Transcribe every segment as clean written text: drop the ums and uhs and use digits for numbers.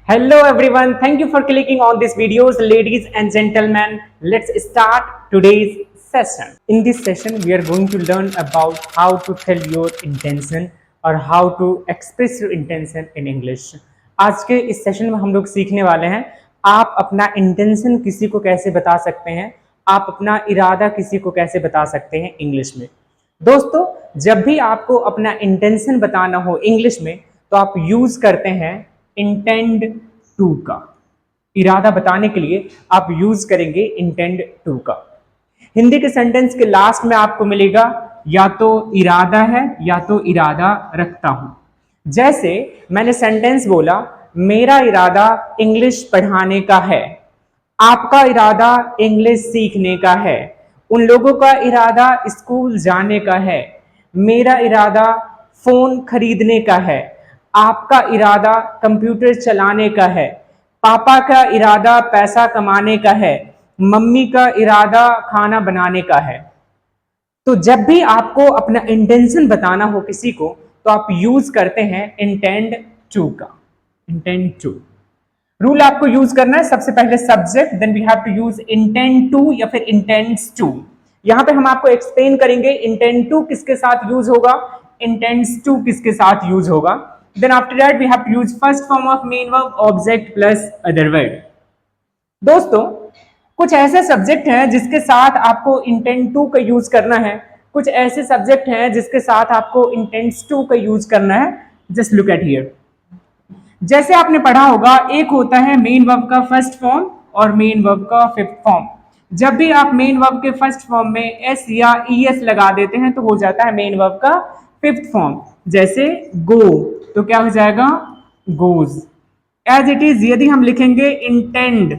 Hello everyone, thank you for clicking on these videos. Ladies and gentlemen, let's start today's session. In this session, we are going to learn about how to tell your intention और how to express your intention in English. आज के इस session में हम लोग सीखने वाले हैं आप अपना इंटेंशन किसी को कैसे बता सकते हैं, आप अपना इरादा किसी को कैसे बता सकते हैं इंग्लिश में। दोस्तों, जब भी आपको अपना इंटेंशन बताना हो इंग्लिश में तो आप यूज करते हैं इंटेंड टू का। इरादा बताने के लिए आप यूज करेंगे इंटेंड टू का। हिंदी के सेंटेंस के लास्ट में आपको मिलेगा या तो इरादा है या तो इरादा रखता हूं। जैसे मैंने सेंटेंस बोला, मेरा इरादा इंग्लिश पढ़ाने का है, आपका इरादा इंग्लिश सीखने का है, उन लोगों का इरादा स्कूल जाने का है, मेरा इरादा फोन खरीदने का है, आपका इरादा कंप्यूटर चलाने का है, पापा का इरादा पैसा कमाने का है, मम्मी का इरादा खाना बनाने का है। तो जब भी आपको अपना इंटेंशन बताना हो किसी को तो आप यूज करते हैं इंटेंड टू का। इंटेंड टू रूल आपको यूज करना है, सबसे पहले subject, then we have to use intend to या फिर इंटेंड्स टू। यहां पे हम आपको एक्सप्लेन करेंगे इंटेंड टू किसके साथ यूज होगा, इंटेंड्स टू किसके साथ यूज होगा। Then after that we have to use first form of main verb object plus other word. दोस्तों, कुछ ऐसे सब्जेक्ट हैं जिसके साथ आपको इंटेंड टू का यूज करना है, कुछ ऐसे सब्जेक्ट हैं जिसके साथ आपको इंटेंड्स टू का यूज करना है। Just look at here. जैसे आपने पढ़ा होगा, एक होता है मेन वर्ब का फर्स्ट फॉर्म और मेन वर्ब का फिफ्थ फॉर्म। जब भी आप मेन वर्ब के फर्स्ट फॉर्म में एस या ईएस लगा देते हैं तो हो जाता है मेन वर्ब का फिफ्थ फॉर्म। जैसे गो तो क्या हो जाएगा, गोज। एज इट इज यदि हम लिखेंगे इंटेंड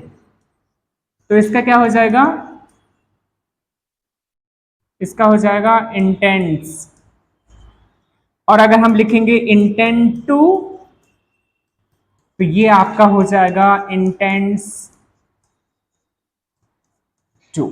तो इसका क्या हो जाएगा, इसका हो जाएगा इंटेंड्स। और अगर हम लिखेंगे इंटेंड टू तो ये आपका हो जाएगा इंटेंड्स टू।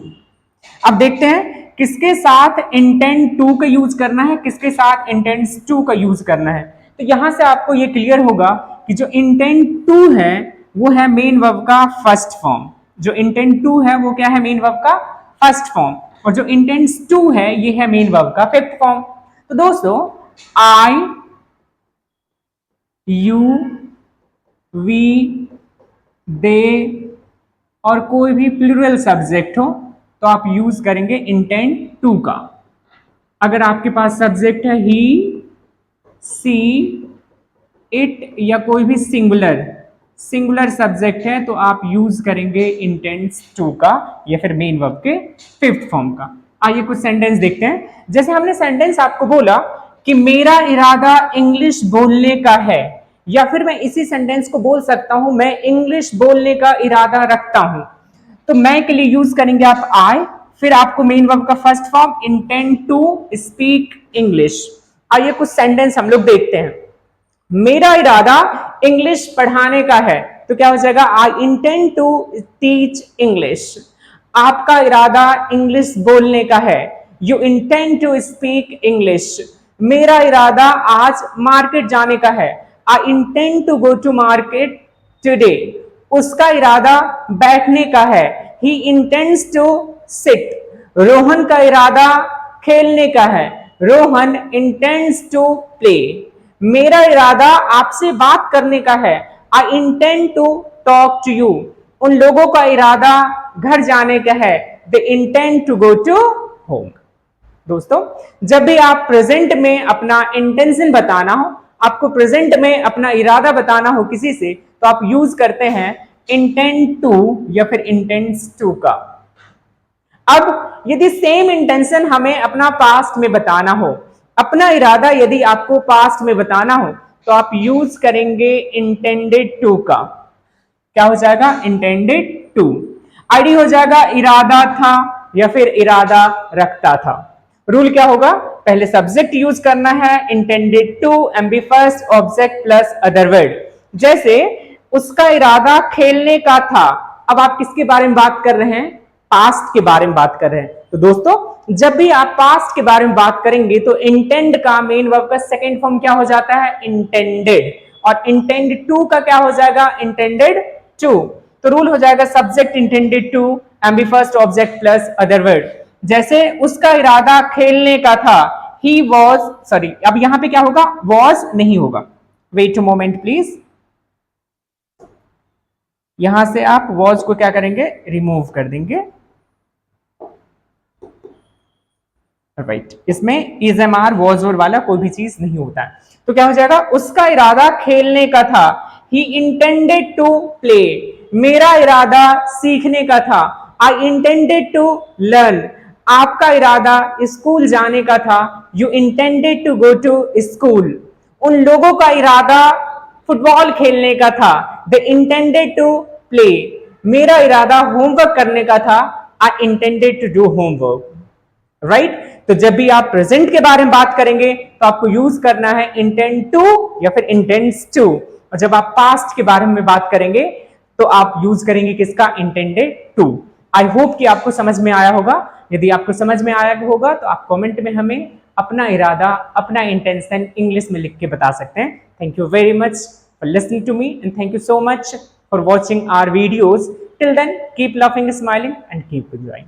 अब देखते हैं किसके साथ इंटेंड टू का यूज करना है, किसके साथ इंटेंड्स टू का यूज करना है। तो यहां से आपको ये क्लियर होगा कि जो इंटेंड टू है वो है मेन वर्ब का फर्स्ट फॉर्म। जो इंटेंड टू है वो क्या है, मेन वर्ब का फर्स्ट फॉर्म। और जो इंटेंड्स टू है ये है मेन वर्ब का फिफ्थ फॉर्म। तो दोस्तों, आई, यू, वी, दे और कोई भी प्लूरल सब्जेक्ट हो तो आप यूज करेंगे इंटेंड टू का। अगर आपके पास सब्जेक्ट है ही, सी, इट या कोई भी सिंगुलर सब्जेक्ट है तो आप यूज करेंगे इंटेंड्स टू का या फिर मेन वर्ब के फिफ्थ फॉर्म का। आइए कुछ सेंटेंस देखते हैं। जैसे हमने सेंटेंस आपको बोला कि मेरा इरादा इंग्लिश बोलने का है, या फिर मैं इसी सेंटेंस को बोल सकता हूं मैं इंग्लिश बोलने का इरादा रखता हूं। तो मैं के लिए यूज करेंगे आप आई, फिर आपको मेन वर्ब का first form intend to speak English. आइए कुछ सेंटेंस हम लोग देखते हैं। मेरा इरादा इंग्लिश पढ़ाने का है तो क्या हो जाएगा, I intend to teach English. आपका इरादा इंग्लिश बोलने का है, you intend to speak English. मेरा इरादा आज मार्केट जाने का है, I intend to go to market today. उसका इरादा बैठने का है, he intends to sit. Rohan का इरादा खेलने का है, रोहन इंटेंड्स टू प्ले। मेरा इरादा आपसे बात करने का है, I intend to talk to you. उन लोगों का इरादा घर जाने का है, they intend to go to home. दोस्तों, जब भी आप प्रेजेंट में अपना इंटेंशन बताना हो, आपको प्रेजेंट में अपना इरादा बताना हो किसी से तो आप यूज करते हैं इंटेंड टू या फिर इंटेंड्स टू का। अब यदि सेम इंटेंशन हमें अपना पास्ट में बताना हो, अपना इरादा यदि आपको पास्ट में बताना हो तो आप यूज करेंगे इंटेंडेड टू का। क्या हो जाएगा, इंटेंडेड टू। आईडी हो जाएगा इरादा था या फिर इरादा रखता था। रूल क्या होगा, पहले सब्जेक्ट यूज करना है intended to and B first object plus other word. जैसे उसका इरादा खेलने का था, अब आप किसके बारे में बात कर रहे हैं, पास्ट के बारे में बात कर रहे हैं। तो दोस्तों, जब भी आप पास्ट के बारे में बात करेंगे तो इंटेंड का मेन वर्ब का सेकंड फॉर्म क्या हो जाता है, इंटेंडेड। और इंटेंड टू का क्या हो जाएगा, इंटेंडेड टू। तो रूल हो जाएगा subject intended to and B first object plus other word. जैसे उसका इरादा खेलने का था, ही वॉज, सॉरी अब यहां पे क्या होगा, वॉज नहीं होगा, वेट अ मोमेंट प्लीज। यहां से आप वॉज को क्या करेंगे, रिमूव कर देंगे, राइट। इसमें इज एम आर वॉज और वाला कोई भी चीज नहीं होता है। तो क्या हो जाएगा, उसका इरादा खेलने का था, ही इंटेंडेड टू प्ले, मेरा इरादा सीखने का था, आई इंटेंडेड टू लर्न, आपका इरादा स्कूल जाने का था, you intended to go to school, उन लोगों का इरादा फुटबॉल खेलने का था, दे इंटेंडेड टू प्ले, मेरा इरादा होमवर्क करने का था, I intended to do homework, right. तो जब भी आप प्रेजेंट के बारे में बात करेंगे तो आपको यूज करना है इंटेंड टू या फिर इंटेंड्स टू, और जब आप पास्ट के बारे में बात करेंगे तो आप यूज करेंगे किसका, इंटेंडेड टू। आई होप कि आपको समझ में आया होगा। यदि आपको समझ में आया होगा तो आप कमेंट में हमें अपना इरादा, अपना इंटेंशन इंग्लिश में लिख के बता सकते हैं। Thank you very much for listening to me and thank you so much for watching our videos. Till then keep laughing, smiling and keep enjoying.